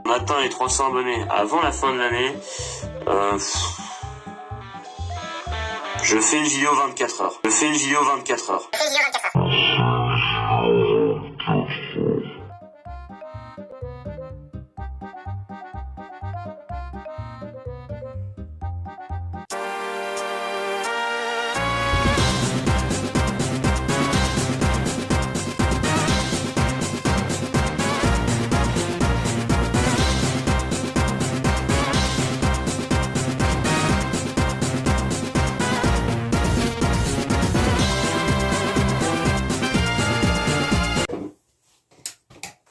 On atteint les 300 abonnés avant la fin de l'année. Je fais une vidéo 24 heures. Je fais une vidéo 24 heures.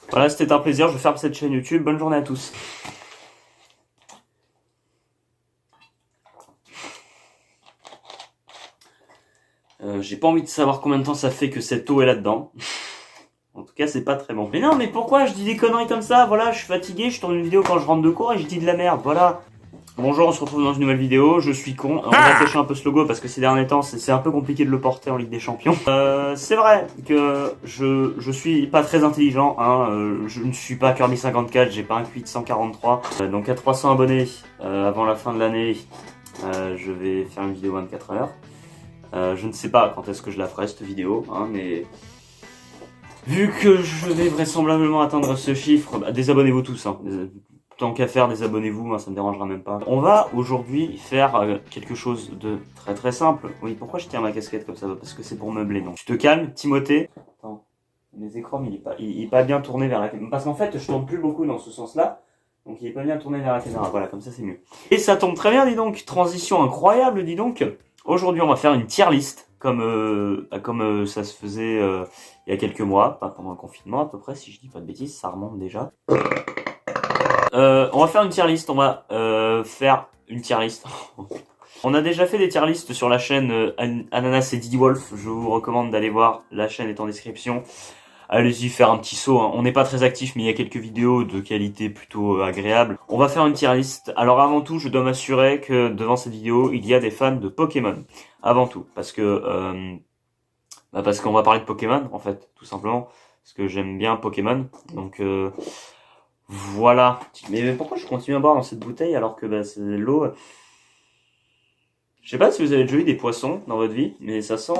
Voilà, c'était un plaisir, je ferme cette chaîne YouTube. Bonne journée à tous. J'ai pas envie de savoir combien de temps ça fait que cette eau est là-dedans. En tout cas, c'est pas très bon. Mais non, mais pourquoi je dis des conneries comme ça? Voilà, je suis fatigué, je tourne une vidéo quand je rentre de cours et je dis de la merde, voilà. Bonjour, on se retrouve dans une nouvelle vidéo, je suis con. On va afficher un peu ce logo parce que ces derniers temps, c'est un peu compliqué de le porter en Ligue des Champions. C'est vrai que je suis pas très intelligent, hein. Je ne suis pas Kirby 54, j'ai pas un QI de 143. Donc à 300 abonnés avant la fin de l'année, je vais faire une vidéo 24 heures. Je ne sais pas quand est-ce que je la ferai cette vidéo, hein, mais vu que je vais vraisemblablement atteindre ce chiffre, bah, désabonnez-vous tous, hein. Tant qu'à faire, désabonnez-vous, hein, ça me dérangera même pas. On va aujourd'hui faire quelque chose de très très simple. Oui, pourquoi je tiens ma casquette comme ça? Parce que c'est pour meubler, non. Tu te calmes, Timothée. Attends, mes écrans, il est pas bien tourné vers la caméra. Parce qu'en fait, je tourne plus beaucoup dans ce sens-là. Donc il est pas bien tourné vers la caméra. Voilà, comme ça c'est mieux. Et ça tombe très bien, dis donc. Transition incroyable, dis donc. Aujourd'hui, on va faire une tier list, comme ça se faisait il y a quelques mois, pas pendant le confinement à peu près, si je dis pas de bêtises, ça remonte déjà. On va faire une tier list, on va faire une tier list. On a déjà fait des tier lists sur la chaîne Ananas et Didi Wolf, je vous recommande d'aller voir, la chaîne est en description. Allez-y faire un petit saut, hein. On n'est pas très actif mais il y a quelques vidéos de qualité plutôt agréable. On va faire une tier list. Alors avant tout, je dois m'assurer que devant cette vidéo, il y a des fans de Pokémon. Avant tout, parce qu'on va parler de Pokémon en fait, tout simplement. Parce que j'aime bien Pokémon, donc voilà. Mais pourquoi je continue à boire dans cette bouteille alors que c'est de l'eau? Je sais pas si vous avez déjà eu des poissons dans votre vie, mais ça sent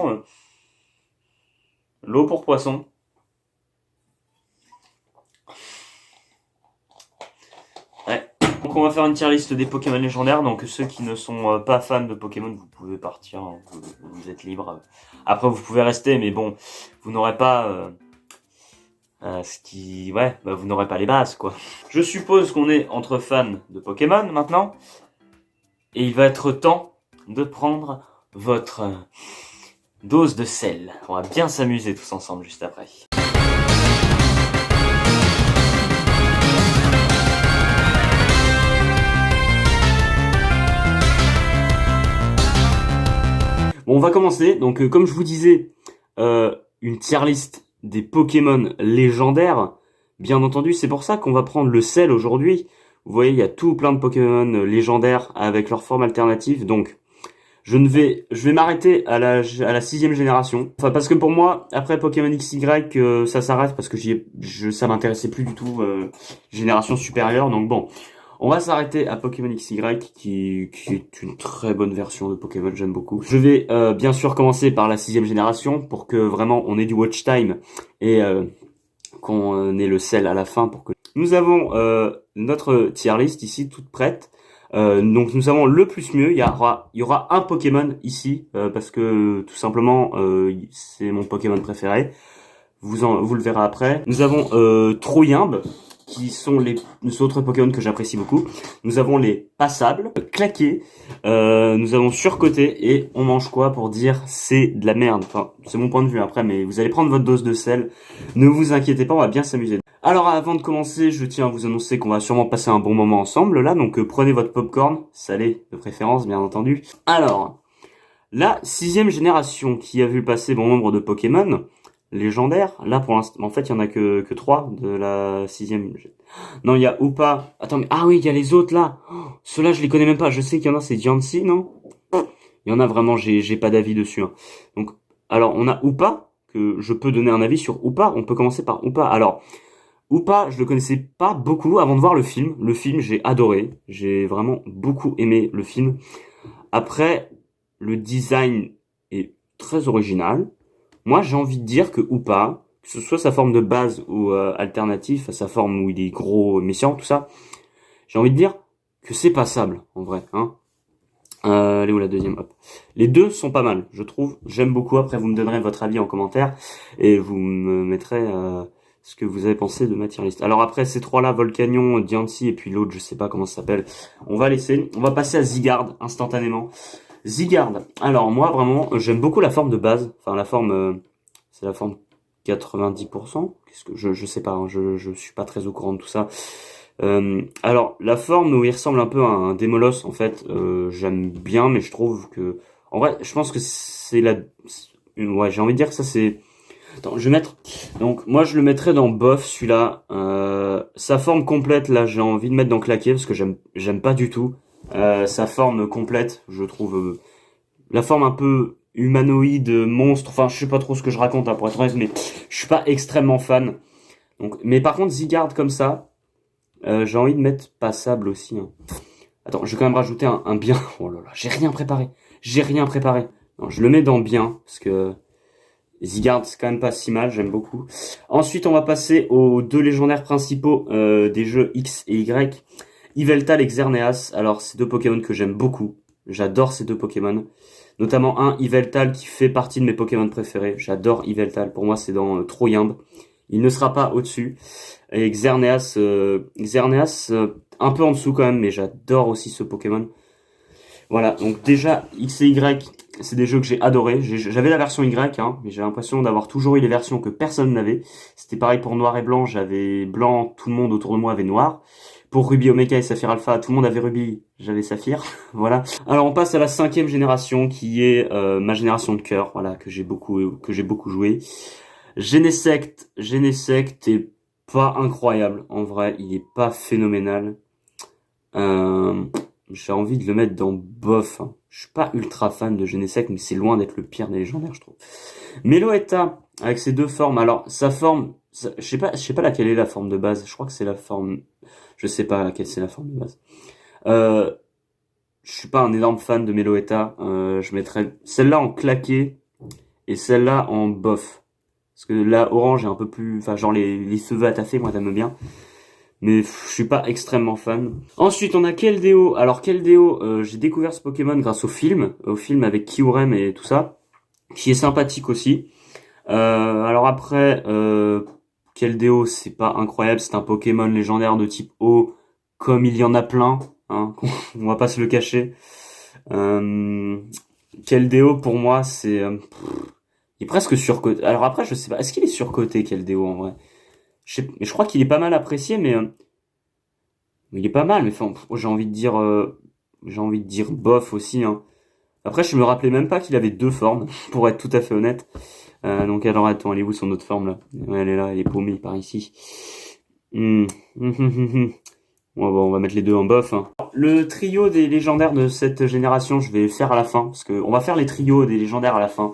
l'eau pour poisson. Ouais. Donc on va faire une tier list des Pokémon légendaires. Donc ceux qui ne sont pas fans de Pokémon, vous pouvez partir, hein, vous êtes libre. Après vous pouvez rester, mais bon, vous n'aurez pas vous n'aurez pas les bases, quoi. Je suppose qu'on est entre fans de Pokémon maintenant. Et il va être temps de prendre votre dose de sel. On va bien s'amuser tous ensemble juste après. Bon, on va commencer. Donc, comme je vous disais, une tier list des Pokémon légendaires. Bien entendu, c'est pour ça qu'on va prendre le sel aujourd'hui. Vous voyez, il y a tout plein de Pokémon légendaires avec leur forme alternative. Donc, je vais m'arrêter à la 6e génération. Enfin, parce que pour moi, après Pokémon XY, ça s'arrête parce que ça m'intéressait plus du tout, génération supérieure. Donc bon, on va s'arrêter à Pokémon XY, qui est une très bonne version de Pokémon, j'aime beaucoup. Je vais bien sûr commencer par la 6e génération pour que vraiment on ait du watch time et qu'on ait le sel à la fin pour que... Nous avons notre tier list ici toute prête. Donc nous avons le plus mieux, il y aura un Pokémon ici parce que tout simplement c'est mon Pokémon préféré. Vous le verrez après. Nous avons Trouillimbe qui sont les autres Pokémon que j'apprécie beaucoup. Nous avons les passables, claqués, nous avons surcoté et on mange quoi pour dire c'est de la merde. Enfin, c'est mon point de vue après, mais vous allez prendre votre dose de sel. Ne vous inquiétez pas, on va bien s'amuser. Alors avant de commencer, je tiens à vous annoncer qu'on va sûrement passer un bon moment ensemble là, donc prenez votre popcorn, salé de préférence bien entendu. Alors, la 6e génération qui a vu passer bon nombre de Pokémon légendaires, là pour l'instant, en fait il y en a que 3 de la 6e. Non, il y a Hoopa. Attends, mais ah oui, il y a les autres là. Ceux-là je les connais même pas, je sais qu'il y en a, c'est Diancie, non? Il y en a vraiment, j'ai pas d'avis dessus, hein. Donc, alors on a Hoopa, que je peux donner un avis sur Hoopa, on peut commencer par Hoopa. Alors, Ou pas, je le connaissais pas beaucoup avant de voir le film. Le film, j'ai adoré. J'ai vraiment beaucoup aimé le film. Après, le design est très original. Moi, j'ai envie de dire que Oupa, que ce soit sa forme de base ou alternative, sa forme où il est gros, méchant, tout ça, j'ai envie de dire que c'est passable, en vrai. Hein. Elle est où la deuxième? Hop. Les deux sont pas mal, je trouve. J'aime beaucoup. Après, vous me donnerez votre avis en commentaire et vous me mettrez ce que vous avez pensé de ma tier list. Alors après, ces trois-là, Volcanion, Diancie et puis l'autre, je sais pas comment ça s'appelle. On va laisser. On va passer à Zygarde instantanément. Zygarde. Alors moi, vraiment, j'aime beaucoup la forme de base. Enfin, la forme, c'est la forme 90%. Qu'est-ce que je sais pas. Hein, je suis pas très au courant de tout ça. Alors, la forme où il ressemble un peu à un Démolos, en fait, j'aime bien, mais je trouve que... En vrai, je pense que c'est la... Ouais, j'ai envie de dire que ça, c'est... Attends, je vais mettre... Donc, moi, je le mettrais dans bof, celui-là. Sa forme complète, là, j'ai envie de mettre dans claqué, parce que j'aime pas du tout. Sa forme complète, je trouve... la forme un peu humanoïde, monstre, enfin, je sais pas trop ce que je raconte, hein, pour être honnête, mais je suis pas extrêmement fan. Donc, mais par contre, Zygarde comme ça... j'ai envie de mettre passable aussi. Hein. Attends, je vais quand même rajouter un bien. Oh là là, j'ai rien préparé. J'ai rien préparé. Non, je le mets dans bien, parce que Zygarde, c'est quand même pas si mal, j'aime beaucoup. Ensuite, on va passer aux deux légendaires principaux des jeux X et Y. Yveltal et Xerneas. Alors, c'est deux Pokémon que j'aime beaucoup. J'adore ces deux Pokémon. Notamment un Yveltal qui fait partie de mes Pokémon préférés. J'adore Yveltal. Pour moi, c'est dans Troyimbe. Il ne sera pas au-dessus. Et Xerneas, un peu en dessous quand même, mais j'adore aussi ce Pokémon. Voilà, donc déjà, X et Y, c'est des jeux que j'ai adorés. J'avais la version Y, hein, mais j'ai l'impression d'avoir toujours eu les versions que personne n'avait. C'était pareil pour Noir et Blanc, j'avais Blanc, tout le monde autour de moi avait Noir. Pour Ruby Omega et Saphir Alpha, tout le monde avait Ruby, j'avais Saphir. Voilà. Alors on passe à la 5e génération, qui est ma génération de cœur, voilà, que j'ai beaucoup joué. Genesect est pas incroyable, en vrai, il est pas phénoménal. J'ai envie de le mettre dans bof. Hein. Je suis pas ultra fan de Genesect, mais c'est loin d'être le pire des légendaires, je trouve. Meloetta, avec ses deux formes. Alors, sa forme, je sais pas laquelle est la forme de base. Je crois que c'est la forme, je sais pas laquelle c'est la forme de base. Je suis pas un énorme fan de Meloetta. Je mettrais celle-là en claqué et celle-là en bof. Parce que là, orange est un peu plus... Enfin, genre les cheveux à taffer, moi, t'aimes bien. Mais je suis pas extrêmement fan. Ensuite, on a Keldeo. Alors, Keldeo, j'ai découvert ce Pokémon grâce au film avec Kyurem et tout ça, qui est sympathique aussi. Alors après, Keldeo, c'est pas incroyable. C'est un Pokémon légendaire de type eau, comme il y en a plein. Hein, on va pas se le cacher. Keldeo, pour moi, c'est... il est presque surcoté. Alors après, je sais pas. Est-ce qu'il est surcoté, Keldeo, en vrai? Je crois qu'il est pas mal apprécié, mais il est pas mal. Mais enfin, j'ai envie de dire bof aussi. Hein. Après, je me rappelais même pas qu'il avait deux formes, pour être tout à fait honnête. Donc alors, attends, elle est où son autre forme là? Ouais, elle est là, elle est paumée par ici. Bon, on va mettre les deux en bof. Hein. Le trio des légendaires de cette génération, je vais faire à la fin, parce que on va faire les trios des légendaires à la fin.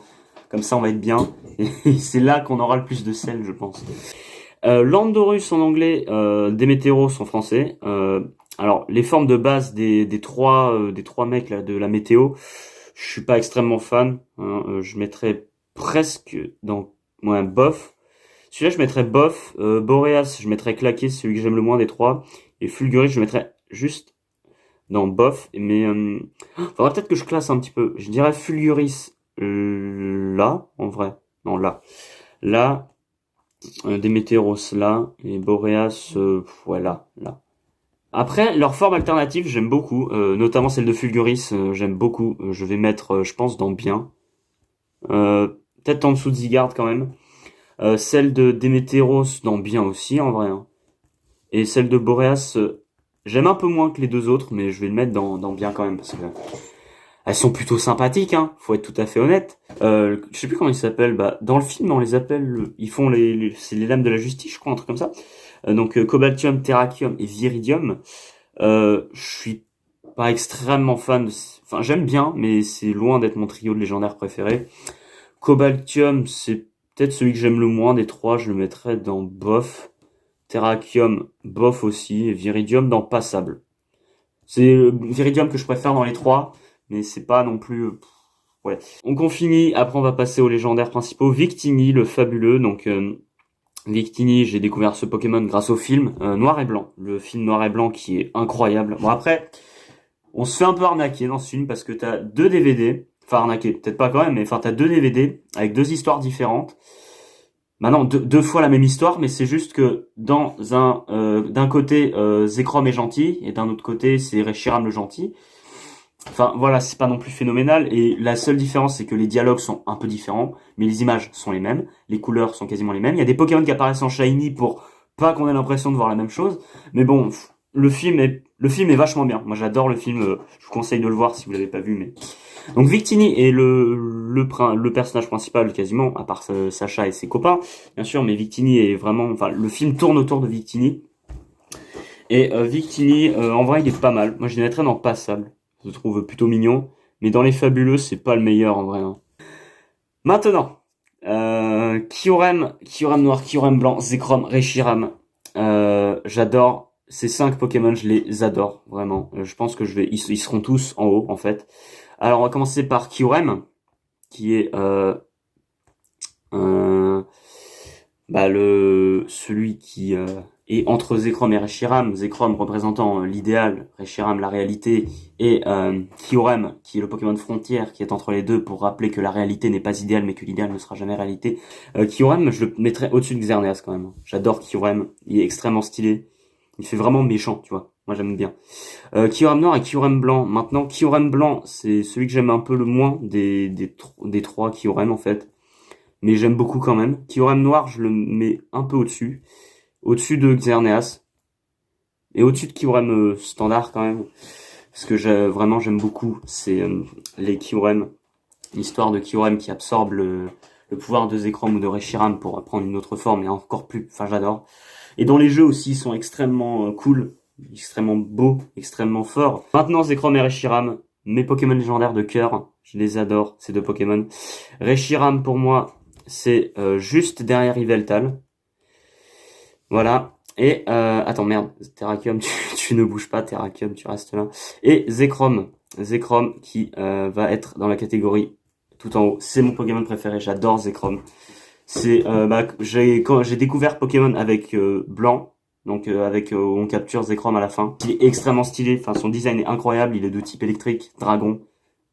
Comme ça, on va être bien. Et c'est là qu'on aura le plus de sel, je pense. Landorus en anglais, Démétéros en français. Alors, les formes de base des trois mecs là, de la météo, je suis pas extrêmement fan. Hein, je mettrais presque dans bof. Celui-là, je mettrais bof. Boreas, je mettrais claqué, celui que j'aime le moins des trois. Et Fulguris, je mettrais juste dans bof. Mais faudrait peut-être que je classe un petit peu. Je dirais Fulguris là, en vrai. Non, là. Là, Démétéros là, et Boreas, voilà, là. Après, leur forme alternative, j'aime beaucoup, notamment celle de Fulguris, j'aime beaucoup. Je vais mettre, je pense, dans bien. Peut-être en dessous de Zygarde quand même. Celle de Démétéros dans bien aussi, en vrai. Hein. Et celle de Boreas, j'aime un peu moins que les deux autres, mais je vais le mettre dans bien quand même, parce que elles sont plutôt sympathiques, hein, faut être tout à fait honnête. Je sais plus comment ils s'appellent, bah, dans le film, on les appelle, ils font c'est les lames de la justice, je crois, un truc comme ça. Donc, Cobaltium, Terrakium et Viridium. Je suis pas extrêmement fan enfin, j'aime bien, mais c'est loin d'être mon trio de légendaires préféré. Cobaltium, c'est peut-être celui que j'aime le moins des trois, je le mettrais dans bof. Terrakium, bof aussi. Et Viridium dans passable. C'est Viridium que je préfère dans les trois, mais c'est pas non plus... ouais. Donc on finit, après on va passer aux légendaires principaux. Victini, le fabuleux. Donc Victini, j'ai découvert ce Pokémon grâce au film Noir et Blanc. Le film Noir et Blanc qui est incroyable. Bon après, on se fait un peu arnaquer dans ce film parce que t'as deux DVD. Enfin arnaquer, peut-être pas quand même, mais enfin t'as deux DVD avec deux histoires différentes. Maintenant, deux fois la même histoire, mais c'est juste que d'un côté, Zekrom est gentil, et d'un autre côté, c'est Reshiram le gentil. Enfin, voilà, c'est pas non plus phénoménal, et la seule différence, c'est que les dialogues sont un peu différents, mais les images sont les mêmes, les couleurs sont quasiment les mêmes. Il y a des Pokémon qui apparaissent en shiny pour pas qu'on ait l'impression de voir la même chose, mais bon, le film est vachement bien. Moi, j'adore le film, je vous conseille de le voir si vous l'avez pas vu, mais donc Victini est le personnage principal quasiment, à part Sacha et ses copains, bien sûr, mais Victini est vraiment, enfin le film tourne autour de Victini. Et Victini, en vrai, il est pas mal. Moi, je le mettrais dans passable. Je le trouve plutôt mignon, mais dans les fabuleux, c'est pas le meilleur en vrai, hein. Maintenant, Kyurem noir, Kyurem blanc, Zekrom, Reshiram. J'adore ces 5 Pokémon, je les adore vraiment. Je pense que ils seront tous en haut en fait. Alors on va commencer par Kyurem, qui est euh, celui qui est entre Zekrom et Reshiram. Zekrom représentant l'idéal, Reshiram la réalité, et Kyurem qui est le Pokémon frontière qui est entre les deux pour rappeler que la réalité n'est pas idéale mais que l'idéal ne sera jamais réalité. Kyurem, je le mettrais au-dessus de Xerneas quand même. J'adore Kyurem, il est extrêmement stylé. Il fait vraiment méchant, tu vois. Moi j'aime bien. Kyurem noir et Kyurem blanc. Maintenant, Kyurem blanc, c'est celui que j'aime un peu le moins des trois Kyurem en fait. Mais j'aime beaucoup quand même. Kyurem noir, je le mets un peu au-dessus. Au-dessus de Xerneas. Et au-dessus de Kyurem standard quand même. Parce que vraiment j'aime beaucoup. C'est les Kyurem. L'histoire de Kyurem qui absorbe le pouvoir de Zekrom ou de Reshiram pour prendre une autre forme et encore plus. Enfin j'adore. Et dans les jeux aussi, ils sont extrêmement cool, extrêmement beaux, extrêmement forts. Maintenant, Zekrom et Reshiram, mes Pokémon légendaires de cœur, je les adore, ces deux Pokémon. Reshiram, pour moi, c'est juste derrière Yveltal. Voilà. Et, attends, merde, Terrakium, tu ne bouges pas, Terrakium, tu restes là. Et Zekrom qui va être dans la catégorie tout en haut. C'est mon Pokémon préféré, j'adore Zekrom. C'est quand j'ai découvert Pokémon avec Blanc, donc on capture Zekrom à la fin. Il est extrêmement stylé, enfin son design est incroyable, il est de type électrique, dragon.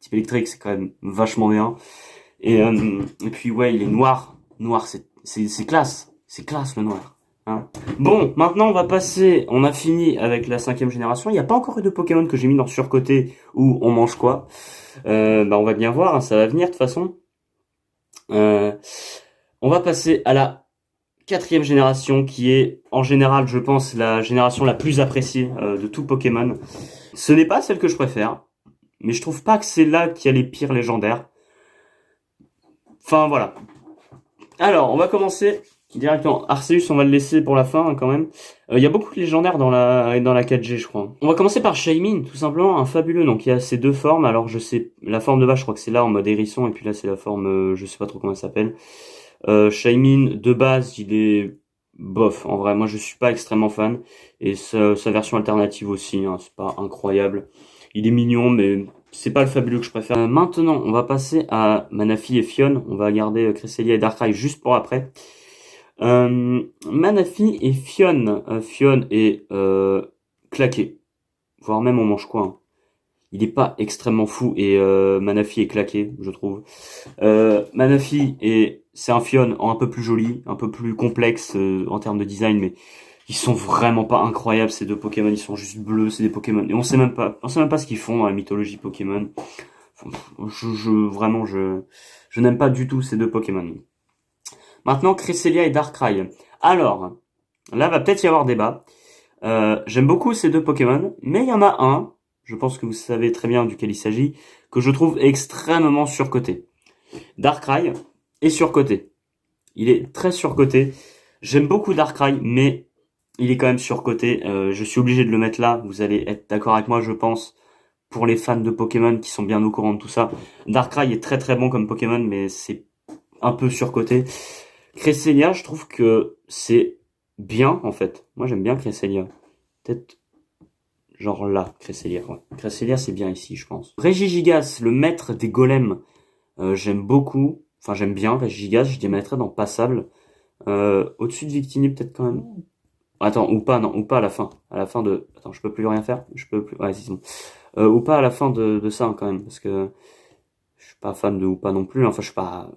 Type électrique, c'est quand même vachement bien. Et puis ouais, il est noir, c'est classe, le noir. Hein. Bon, maintenant on a fini avec la 5e génération. Il n'y a pas encore eu de Pokémon que j'ai mis dans surcoté où on mange quoi. On va bien voir, hein, ça va venir de toute façon. On va passer à la 4e génération qui est en général, je pense, la génération la plus appréciée de tout Pokémon. Ce n'est pas celle que je préfère, mais je trouve pas que c'est là qu'il y a les pires légendaires. Enfin voilà. Alors, on va commencer directement. Arceus, on va le laisser pour la fin hein, quand même. Il y a beaucoup de légendaires dans la 4G, je crois. On va commencer par Shaymin, tout simplement, un fabuleux. Donc il y a ces deux formes. Alors je sais, la forme de base, je crois que c'est là en mode hérisson, et puis là c'est la forme, je sais pas trop comment elle s'appelle. Shaymin, de base, il est bof. En vrai, moi je suis pas extrêmement fan. Et sa version alternative aussi, hein, c'est pas incroyable. Il est mignon, mais c'est pas le fabuleux que je préfère. Maintenant, on va passer à Manaphy et Fion. On va garder Cresselia et Darkrai juste pour après. Manaphy et Fion. Fion est claqué. Voire même on mange quoi, hein. Il est pas extrêmement fou et Manaphy est claqué, je trouve. Manaphy c'est un Fion un peu plus joli, un peu plus complexe en termes de design, mais ils sont vraiment pas incroyables ces deux Pokémon. Ils sont juste bleus, c'est des Pokémon et on sait même pas ce qu'ils font dans la mythologie Pokémon. Vraiment, je n'aime pas du tout ces deux Pokémon. Maintenant, Cresselia et Darkrai. Alors, là va peut-être y avoir débat. J'aime beaucoup ces deux Pokémon, mais il y en a un, je pense que vous savez très bien duquel il s'agit, que je trouve extrêmement surcoté. Darkrai est surcoté. Il est très surcoté. J'aime beaucoup Darkrai, mais il est quand même surcoté. Je suis obligé de le mettre là. Vous allez être d'accord avec moi, je pense, pour les fans de Pokémon qui sont bien au courant de tout ça. Darkrai est très très bon comme Pokémon, mais c'est un peu surcoté. Cresselia, je trouve que c'est bien, en fait. Moi, j'aime bien Cresselia. Peut-être genre là, Cresselia, ouais. Cresselia, c'est bien ici, je pense. Regigigas, le maître des golems, j'aime beaucoup. Enfin, j'aime bien Regigigas, je les mettrais dans passable. Au-dessus de Victini, peut-être quand même. Attends, ou pas, non, ou pas à la fin. À la fin de... Attends, je peux plus rien faire? Je peux plus... Ouais, si, c'est bon. Ou pas à la fin de ça, hein, quand même, parce que je suis pas fan de ou pas non plus. Enfin, je suis pas...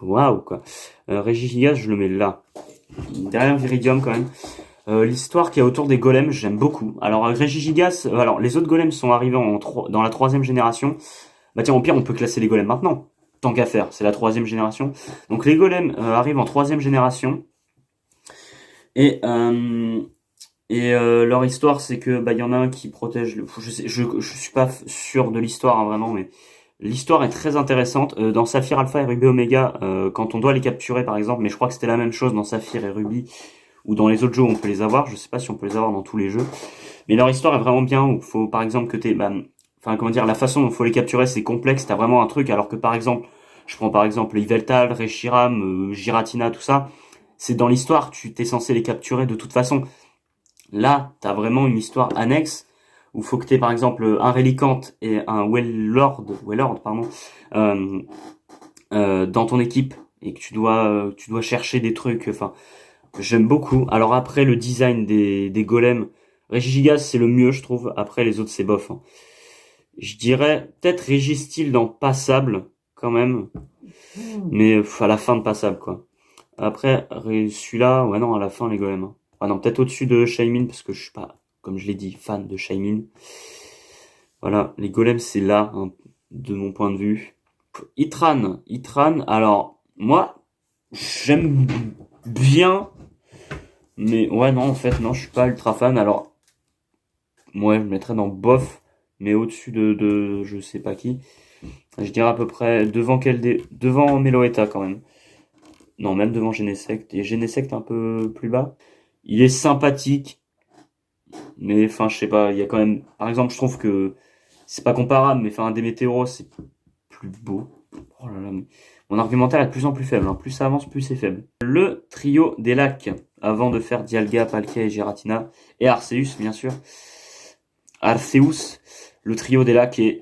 Waouh, quoi. Regigigas, je le mets là. Derrière Viridium, quand même. L'histoire qu'il y a autour des golems, j'aime beaucoup. Alors, Regigigas... alors, les autres golems sont arrivés dans la troisième génération. Bah tiens, au pire, on peut classer les golems maintenant. Tant qu'à faire, c'est la troisième génération. Donc, les golems arrivent en troisième génération. Et... leur histoire, c'est que bah il y en a un qui protège. Je suis pas sûr de l'histoire hein, vraiment, mais l'histoire est très intéressante. Dans Saphir Alpha et Ruby Omega, quand on doit les capturer par exemple, mais je crois que c'était la même chose dans Saphir et Ruby ou dans les autres jeux où on peut les avoir. Je sais pas si on peut les avoir dans tous les jeux, mais leur histoire est vraiment bien. Où faut par exemple que enfin comment dire, la façon dont faut les capturer c'est complexe. T'as vraiment un truc, alors que par exemple, je prends par exemple Yveltal, Reshiram, Giratina, tout ça. C'est dans l'histoire, tu t'es censé les capturer de toute façon. Là, t'as vraiment une histoire annexe où faut que t'aies par exemple un Relicante et un Wellord, pardon, euh, dans ton équipe et que tu dois chercher des trucs. Enfin, j'aime beaucoup. Alors après, le design des golems, Regigigas c'est le mieux, je trouve. Après, les autres c'est bof. Hein. Je dirais peut-être Registyle dans Passable quand même, mais à la fin de Passable quoi. Après, celui-là, ouais non, à la fin les golems. Hein. Ah non, peut-être au-dessus de Shaymin, parce que je suis pas, comme je l'ai dit, fan de Shaymin. Voilà, les golems, c'est là, hein, de mon point de vue. Itran, alors, moi, j'aime bien, mais ouais, non, en fait, non, je suis pas ultra fan. Alors, moi, je le mettrais dans bof, mais au-dessus de je sais pas qui. Je dirais à peu près devant Meloetta quand même. Non, même devant Genesect. Et Genesect un peu plus bas. Il est sympathique, mais enfin, je sais pas, il y a quand même. Par exemple, je trouve que c'est pas comparable, mais enfin, un Démétéoro, c'est plus beau. Oh là là, mais mon argumentaire est de plus en plus faible. Hein. Plus ça avance, plus c'est faible. Le trio des lacs, avant de faire Dialga, Palkia et Giratina, et Arceus, bien sûr. Arceus, le trio des lacs est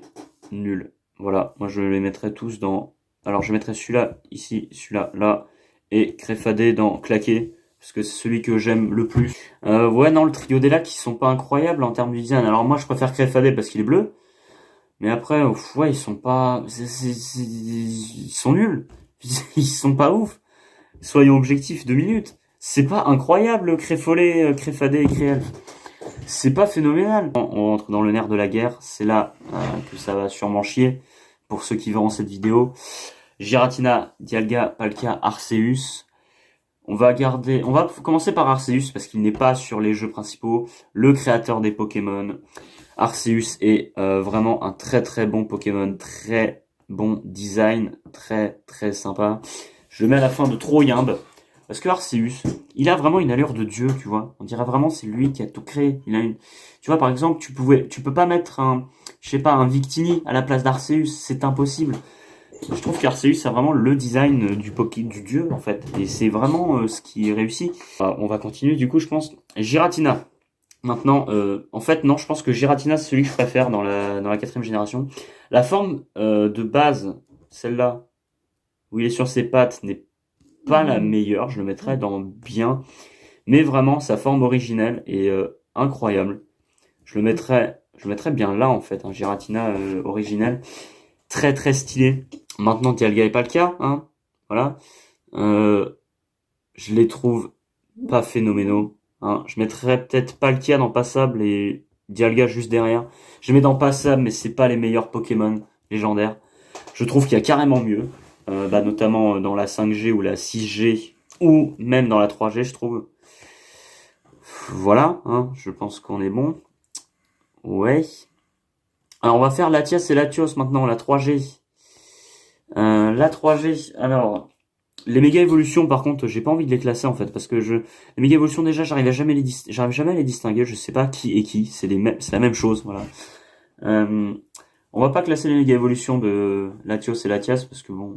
nul. Voilà, moi je les mettrais tous dans. Alors, je mettrais celui-là, ici, celui-là, là, et Créfadé dans Claqué. Parce que c'est celui que j'aime le plus. Ouais, non, le trio des lacs, ils sont pas incroyables en termes de design. Alors moi, je préfère Créfadé parce qu'il est bleu. Mais après, ouais, ils sont pas... ils sont nuls. Ils sont pas ouf. Soyons objectifs, 2 minutes. C'est pas incroyable, Créfollet, Créfadé et Créelf. C'est pas phénoménal. On rentre dans le nerf de la guerre. C'est là que ça va sûrement chier pour ceux qui verront cette vidéo. Giratina, Dialga, Palkia, Arceus. On va commencer par Arceus parce qu'il n'est pas sur les jeux principaux, le créateur des Pokémon. Arceus est vraiment un très très bon Pokémon, très bon design, très très sympa. Je le mets à la fin de Troyimbe parce que Arceus, il a vraiment une allure de dieu, tu vois. On dirait vraiment c'est lui qui a tout créé. Il a une, tu vois par exemple, tu peux pas mettre je sais pas, un Victini à la place d'Arceus, c'est impossible. Je trouve qu'Arceus a vraiment le design du dieu en fait, et c'est vraiment ce qui est réussi. On va continuer du coup, je pense. Giratina. Maintenant, en fait non, je pense que Giratina c'est celui que je préfère dans la quatrième génération. La forme de base, celle-là, où il est sur ses pattes, n'est pas la meilleure. Je le mettrais dans bien, mais vraiment sa forme originelle est incroyable. Je le mettrais bien là en fait, un Giratina originel, très très stylé. Maintenant, Dialga et Palkia, hein, voilà. Je les trouve pas phénoménaux. Hein. Je mettrais peut-être Palkia dans Passable et Dialga juste derrière. Je mets dans Passable, mais c'est pas les meilleurs Pokémon légendaires. Je trouve qu'il y a carrément mieux, notamment dans la 5G ou la 6G, ou même dans la 3G, je trouve. Voilà, hein, je pense qu'on est bon. Ouais. Alors, on va faire Latias et Latios maintenant, la 3G. La 3G, alors, les méga évolutions, par contre, j'ai pas envie de les classer en fait, parce que les méga évolutions déjà, j'arrive jamais à les distinguer, je sais pas qui est qui, c'est la même chose, voilà. On va pas classer les méga évolutions de Latios et Latias, parce que bon,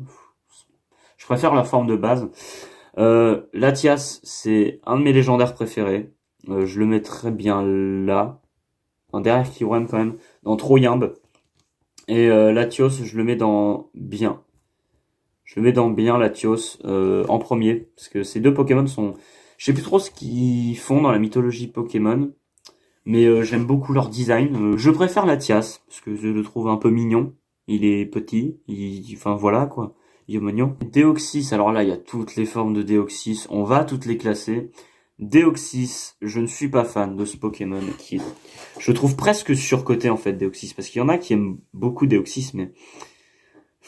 je préfère la forme de base. Latias, c'est un de mes légendaires préférés. Je le mettrais bien là. Enfin, derrière Kyurem quand même. Dans Troyimbe. Et Latios, je le mets dans bien. Je le mets dans bien Latios en premier. Parce que ces deux Pokémon sont... Je sais plus trop ce qu'ils font dans la mythologie Pokémon. Mais j'aime beaucoup leur design. Je préfère Latias. Parce que je le trouve un peu mignon. Il est petit. Enfin voilà quoi. Il est mignon. Deoxys, alors là il y a toutes les formes de Deoxys. On va toutes les classer. Deoxys, je ne suis pas fan de ce Pokémon qui est... Je le trouve presque surcoté en fait, Deoxys. Parce qu'il y en a qui aiment beaucoup Deoxys, mais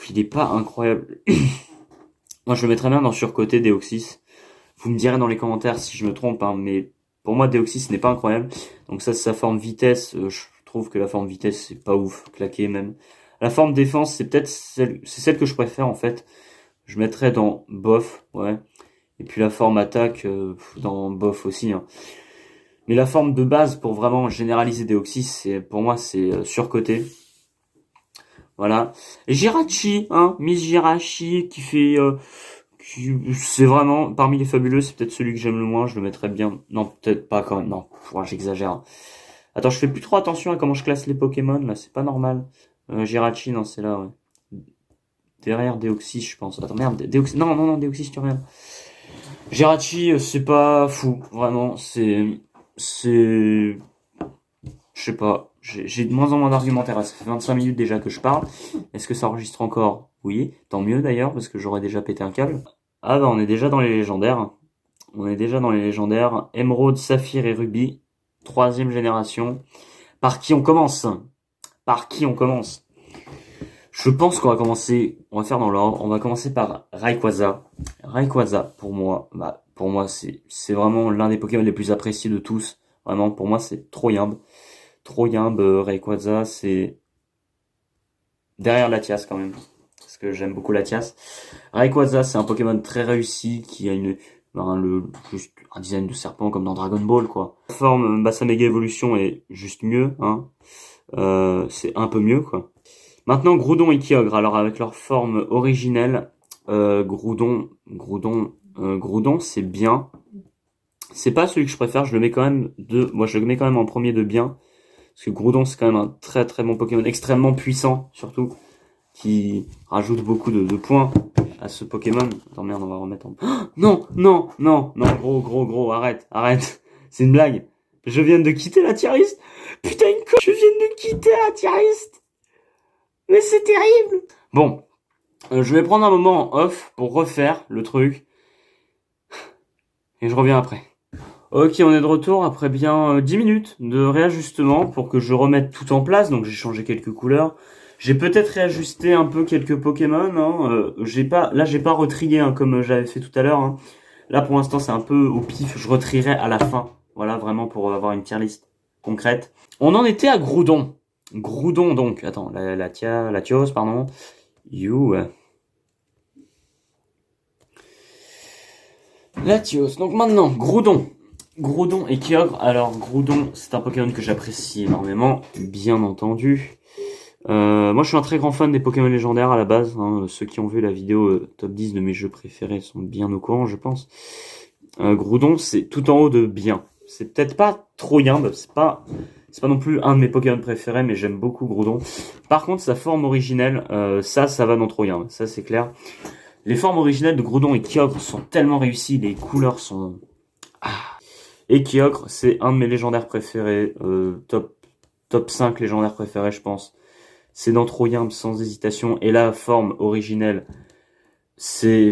il est pas incroyable. Moi je le mettrais bien dans surcoté Deoxys. Vous me direz dans les commentaires si je me trompe, hein, mais pour moi Deoxys n'est pas incroyable. Donc ça c'est sa forme vitesse, je trouve que la forme vitesse c'est pas ouf, claqué même. La forme défense c'est peut-être celle que je préfère en fait. Je mettrais dans bof, ouais. Et puis la forme attaque dans bof aussi, hein. Mais la forme de base pour vraiment généraliser Deoxys, c'est pour moi c'est surcoté. Voilà. Et Jirachi, hein, Miss Jirachi qui fait c'est vraiment parmi les fabuleux, c'est peut-être celui que j'aime le moins, je le mettrais bien. Non, peut-être pas quand même. Non, j'exagère. Attends, je fais plus trop attention à comment je classe les Pokémon là, c'est pas normal. Jirachi, non, c'est là, ouais. Derrière Deoxys, je pense. Attends, merde, Deoxys. Non, non, non, Deoxys, tu reviens. Jirachi, c'est pas fou, vraiment. Je sais pas. J'ai de moins en moins d'argumentaire. Ça fait 25 minutes déjà que je parle. Est-ce que ça enregistre encore? Oui. Tant mieux d'ailleurs, parce que j'aurais déjà pété un câble. Ah bah, on est déjà dans les légendaires. On est déjà dans les légendaires. Émeraude, Saphir et Ruby. 3e génération. Par qui on commence? Par qui on commence? Je pense qu'on va commencer, on va faire dans l'ordre, on va commencer par Rayquaza. Rayquaza, pour moi, c'est vraiment l'un des Pokémon les plus appréciés de tous. Vraiment, pour moi, c'est Troyimbe. Troyimbe, Rayquaza, c'est derrière Latias quand même. Parce que j'aime beaucoup Latias. Rayquaza, c'est un Pokémon très réussi qui a juste un design de serpent comme dans Dragon Ball, quoi. La forme, sa méga évolution est juste mieux, hein. C'est un peu mieux, quoi. Maintenant, Groudon et Kyogre. Alors, avec leur forme originelle, Groudon, c'est bien. C'est pas celui que je préfère, je le mets quand même moi je le mets quand même en premier de bien. Parce que Groudon, c'est quand même un très très bon Pokémon, extrêmement puissant, surtout, qui rajoute beaucoup de points à ce Pokémon. Attends, merde, on va remettre en... Oh, non, non, non, non, gros, arrête. C'est une blague. Je viens de quitter la tier list. Putain, je viens de quitter la tier list. Mais c'est terrible. Bon, je vais prendre un moment en off pour refaire le truc. Et je reviens après. Ok, on est de retour après bien 10 minutes de réajustement pour que je remette tout en place. Donc j'ai changé quelques couleurs. J'ai peut-être réajusté un peu quelques Pokémon. Hein. J'ai pas retrié hein, comme j'avais fait tout à l'heure. Hein. Là pour l'instant c'est un peu au pif. Je retrierai à la fin. Voilà, vraiment pour avoir une tier list concrète. On en était à Groudon. Groudon donc, attends, Latios, pardon. Latios, donc maintenant, Groudon. Groudon et Kyogre. Alors, Groudon, c'est un Pokémon que j'apprécie énormément, bien entendu. Moi, je suis un très grand fan des Pokémon légendaires à la base. Hein. Ceux qui ont vu la vidéo top 10 de mes jeux préférés sont bien au courant, je pense. Groudon, c'est tout en haut de bien. C'est peut-être pas trop Yimbe, c'est pas non plus un de mes Pokémon préférés, mais j'aime beaucoup Groudon. Par contre, sa forme originelle, ça va dans Troyimbe, ça c'est clair. Les formes originelles de Groudon et Kyogre sont tellement réussies, les couleurs sont... Et Kyogre, c'est un de mes légendaires préférés, top 5 légendaires préférés, je pense. C'est dans Troyimbe sans hésitation, et la forme originelle, c'est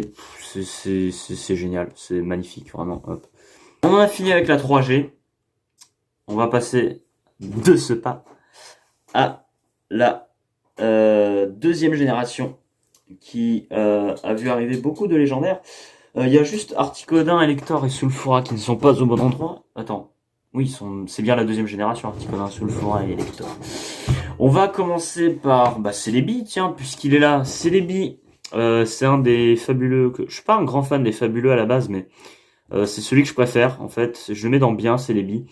génial, c'est magnifique, vraiment. Hop. On en a fini avec la 3G. On va passer de ce pas à la 2e génération qui a vu arriver beaucoup de légendaires. Il y a juste Articodin, Elector et Sulfura qui ne sont pas au bon endroit. Attends, oui, c'est bien la 2e génération, Articodin, Sulfura et Elector. On va commencer par Celebi, tiens, puisqu'il est là. Celebi, c'est un des fabuleux... Je suis pas un grand fan des fabuleux à la base, mais c'est celui que je préfère, en fait. Je le mets dans bien, Celebi.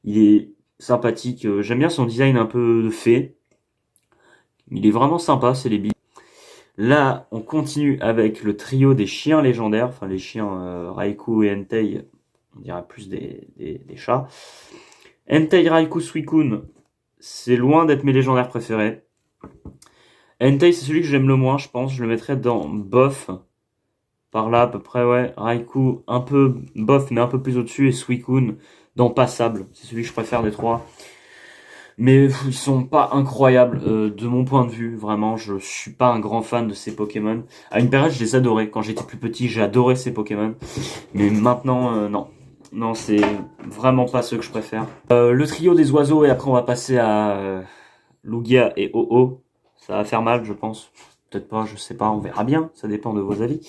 Il est sympathique. J'aime bien son design un peu de fée. Il est vraiment sympa, Celebi. Là, on continue avec le trio des chiens légendaires, enfin les chiens Raikou et Entei, on dirait plus des chats. Entei, Raikou, Suicune, c'est loin d'être mes légendaires préférés. Entei, c'est celui que j'aime le moins, je pense. Je le mettrais dans bof. Par là, à peu près, ouais. Raikou, un peu bof, mais un peu plus au-dessus. Et Suicune, dans passable. C'est celui que je préfère des trois. Mais ils sont pas incroyables, de mon point de vue. Vraiment, je suis pas un grand fan de ces Pokémon. À une période, je les adorais. Quand j'étais plus petit, j'ai adoré ces Pokémon. Mais maintenant, non. Non, c'est vraiment pas ceux que je préfère. Le trio des oiseaux, et après, on va passer à Lugia et Oh-Oh. Ça va faire mal, je pense. Peut-être pas, je sais pas, on verra bien. Ça dépend de vos avis.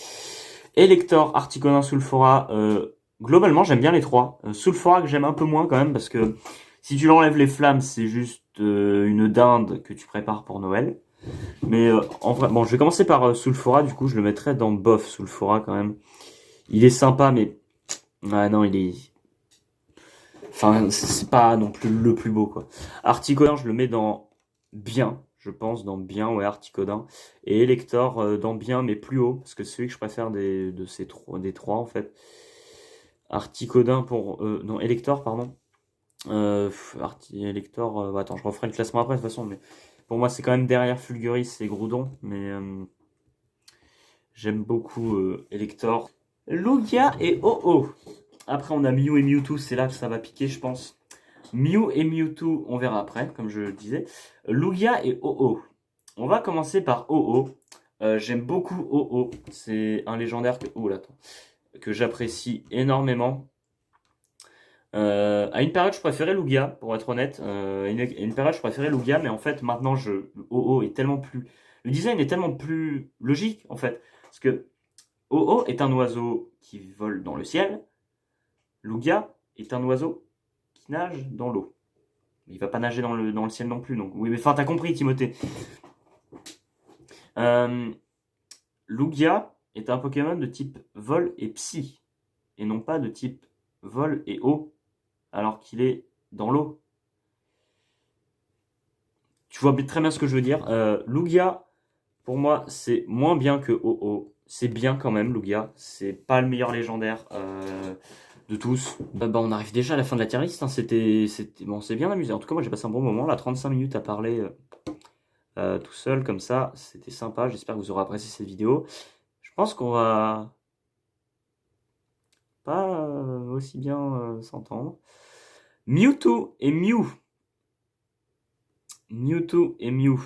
Elector, Articuno, Sulfora. Globalement, j'aime bien les trois. Sulfora que j'aime un peu moins quand même parce que si tu l'enlèves les flammes, c'est juste une dinde que tu prépares pour Noël. Mais en vrai, bon, je vais commencer par Sulfora. Du coup, je le mettrai dans bof Sulfora quand même. Il est sympa, mais ah non, il est. Enfin, c'est pas non plus le plus beau quoi. Articodin, je le mets dans bien, je pense, dans bien, ouais, Articodin. Et Elector dans bien, mais plus haut, parce que c'est celui que je préfère des trois en fait. Articodin pour. Non, Elector, pardon. Elector, attends, je referai le classement après de toute façon, mais pour moi c'est quand même derrière Fulguris et Groudon, mais j'aime beaucoup Elector. Lugia et Oh-Oh. Après on a Mew et Mewtwo, c'est là que ça va piquer je pense. Mew et Mewtwo, on verra après, comme je le disais. Lugia et Oh-Oh. On va commencer par Oh-Oh. J'aime beaucoup Oh-Oh. C'est un légendaire que j'apprécie énormément. À une période, je préférais Lugia, pour être honnête. À une période, je préférais Lugia, mais en fait, maintenant, Oh-Oh est tellement plus. Le design est tellement plus logique, en fait. Parce que Oh-Oh est un oiseau qui vole dans le ciel. Lugia est un oiseau qui nage dans l'eau. Il va pas nager dans le ciel non plus, donc. Oui, mais enfin, t'as compris, Timothée. Euh, Lugia est un Pokémon de type vol et psy, et non pas de type vol et eau, alors qu'il est dans l'eau. Tu vois très bien ce que je veux dire. Lugia, pour moi, c'est moins bien que Oh-Oh. C'est bien quand même, Lugia. C'est pas le meilleur légendaire de tous. Bah, on arrive déjà à la fin de la tier list. Hein. Bon, c'est bien amusé. En tout cas, moi, j'ai passé un bon moment. Là, 35 minutes à parler tout seul, comme ça. C'était sympa. J'espère que vous aurez apprécié cette vidéo. Je pense qu'on va pas aussi bien s'entendre. Mewtwo et Mew. Mewtwo et Mew.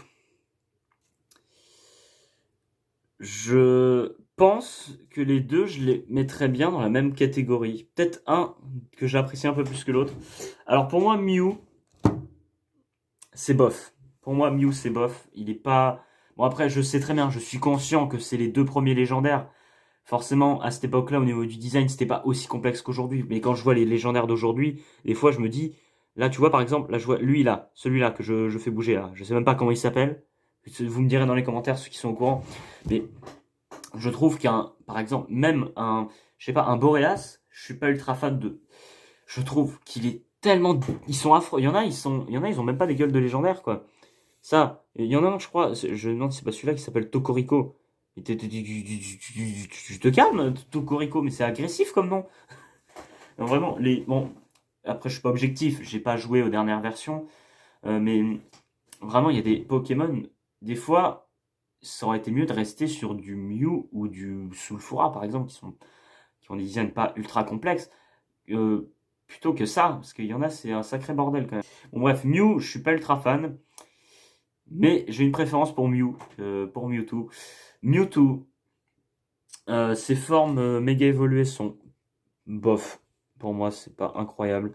Je pense que les deux, je les mettrais bien dans la même catégorie. Peut-être un que j'apprécie un peu plus que l'autre. Alors pour moi, Mew, c'est bof. Pour moi, Mew, c'est bof. Il est pas. Bon, après, je sais très bien, je suis conscient que c'est les deux premiers légendaires. Forcément, à cette époque-là, au niveau du design, c'était pas aussi complexe qu'aujourd'hui. Mais quand je vois les légendaires d'aujourd'hui, des fois, je me dis. Là, tu vois, par exemple, là, je vois lui, là, celui-là que je fais bouger, là. Je sais même pas comment il s'appelle. Vous me direz dans les commentaires, ceux qui sont au courant. Mais je trouve par exemple, même je sais pas, un Boreas, je suis pas ultra fan de. Je trouve qu'il est tellement, ils sont affreux. Il y en a, ils ont même pas des gueules de légendaires, quoi. Ça, il y en a un, je crois, je me demande si c'est pas celui-là qui s'appelle Tocorico. Tu te calmes, Tocorico, mais c'est agressif comme nom. Non, vraiment, bon, après, je suis pas objectif, j'ai pas joué aux dernières versions, mais vraiment, il y a des Pokémon, des fois, ça aurait été mieux de rester sur du Mew ou du Sulfura, par exemple, qui ont des designs pas ultra complexes, plutôt que ça, parce qu'il y en a, c'est un sacré bordel quand même. Bon, bref, Mew, je suis pas ultra fan, mais j'ai une préférence pour Mew, pour Mewtwo. Mewtwo, ses formes méga évoluées sont bof. Pour moi, c'est pas incroyable.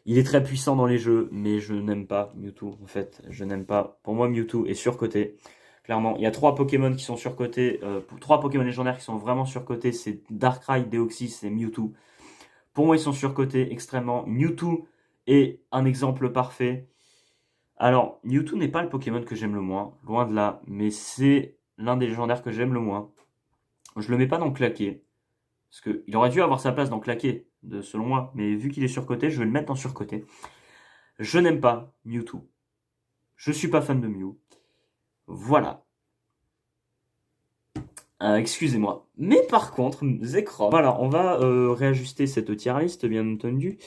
Il est très puissant dans les jeux, mais je n'aime pas Mewtwo, en fait. Je n'aime pas. Pour moi, Mewtwo est surcoté. Clairement, il y a trois Pokémon qui sont surcotés. Trois Pokémon légendaires qui sont vraiment surcotés. C'est Darkrai, Deoxys et Mewtwo. Pour moi, ils sont surcotés extrêmement. Mewtwo est un exemple parfait. Alors, Mewtwo n'est pas le Pokémon que j'aime le moins, loin de là, mais c'est l'un des légendaires que j'aime le moins. Je le mets pas dans claqué, parce qu'il aurait dû avoir sa place dans claqué, selon moi, mais vu qu'il est surcoté, je vais le mettre dans surcoté. Je n'aime pas Mewtwo. Je suis pas fan de Mew. Voilà. Excusez-moi. Mais par contre, Zekrom. Voilà, on va réajuster cette tier list, bien entendu.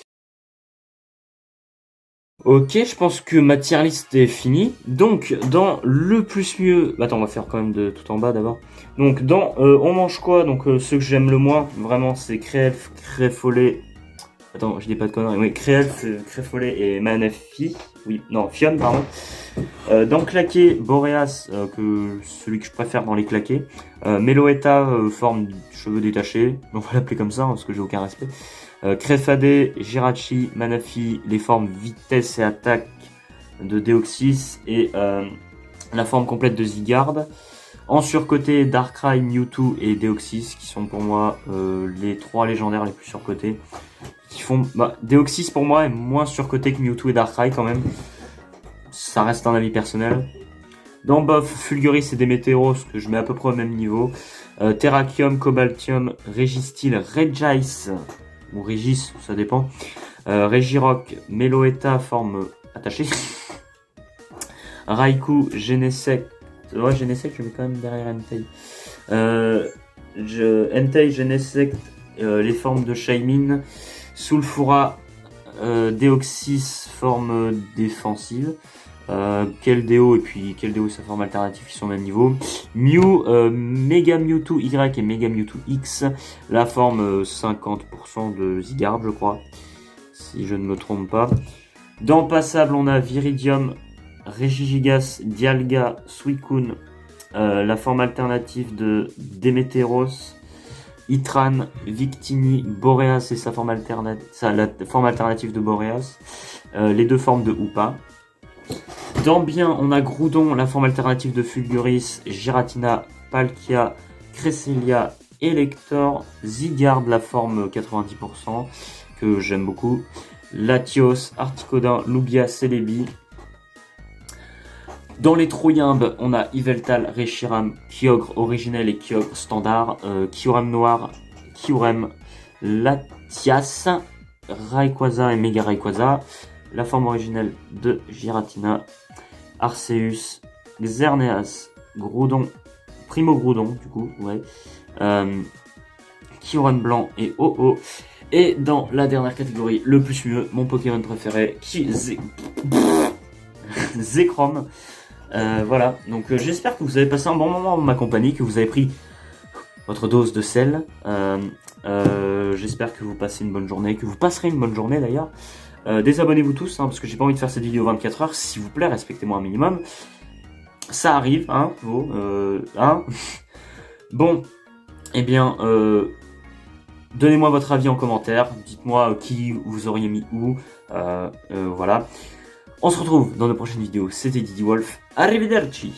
Ok, je pense que ma tier list est finie. Donc, dans le plus mieux... Attends, on va faire quand même de tout en bas d'abord. Donc, dans On mange quoi? Donc, ceux que j'aime le moins, vraiment, c'est Créelf, Créfollet... Attends, je dis pas de conneries. Oui, Créelf, Créfollet et Manaphy. Oui, non, Fion, pardon. Dans Claqué, Boreas, celui que je préfère dans les claqués. Meloetta, forme cheveux détachés. On va l'appeler comme ça, hein, parce que j'ai aucun respect. Crefadé, Jirachi, Manaphy, les formes vitesse et attaque de Deoxys et la forme complète de Zygarde. En surcoté, Darkrai, Mewtwo et Deoxys, qui sont pour moi les 3 légendaires les plus surcotés. Qui font, Deoxys pour moi est moins surcoté que Mewtwo et Darkrai quand même. Ça reste un avis personnel. Dans Bof, Fulguris et Démétéros, que je mets à peu près au même niveau. Terrakium, Cobaltium, Registeel, Regice, ou Regis, ça dépend. Regirock, Meloetta, forme attachée. Raikou, Genesect. Ouais, Genesect, je mets quand même derrière Entei. Entei, Genesect, les formes de Shaymin. Sulfura, Deoxys, forme défensive. Keldeo et puis Keldeo sa forme alternative qui sont au même niveau. Mew, Mega Mewtwo Y et Mega Mewtwo X, la forme 50% de Zygarde je crois, si je ne me trompe pas. Dans Passable on a Viridium, Regigigas, Dialga, Suicune, la forme alternative de Démétéros, Itran, Victini, Boreas et sa forme alternative, la forme alternative de Boreas, les 2 formes de Hoopa. Dans Bien, on a Groudon, la forme alternative de Fulguris, Giratina, Palkia, Cresselia, Elector, Zygarde, la forme 90%, que j'aime beaucoup, Latios, Articodin, Lugia, Celebi. Dans les Trouillimbes, on a Yveltal, Reshiram, Kyogre originel et Kyogre standard, Kyurem noir, Kyurem, Latias, Rayquaza et Mega Rayquaza. La forme originelle de Giratina, Arceus, Xerneas, Groudon, Primo Groudon du coup, ouais, Kyurem blanc et Oh-Oh. Et dans la dernière catégorie, le plus mieux, mon Pokémon préféré, Zekrom. Voilà, donc j'espère que vous avez passé un bon moment en ma compagnie, que vous avez pris votre dose de sel. J'espère que vous passez une bonne journée, que vous passerez une bonne journée d'ailleurs. Désabonnez-vous tous, hein, parce que j'ai pas envie de faire cette vidéo 24 heures. S'il vous plaît, respectez-moi un minimum. Ça arrive, hein, hein. Bon, eh bien, donnez-moi votre avis en commentaire. Dites-moi qui vous auriez mis où. Voilà. On se retrouve dans de prochaines vidéos. C'était Didi Wolf. Arrivederci.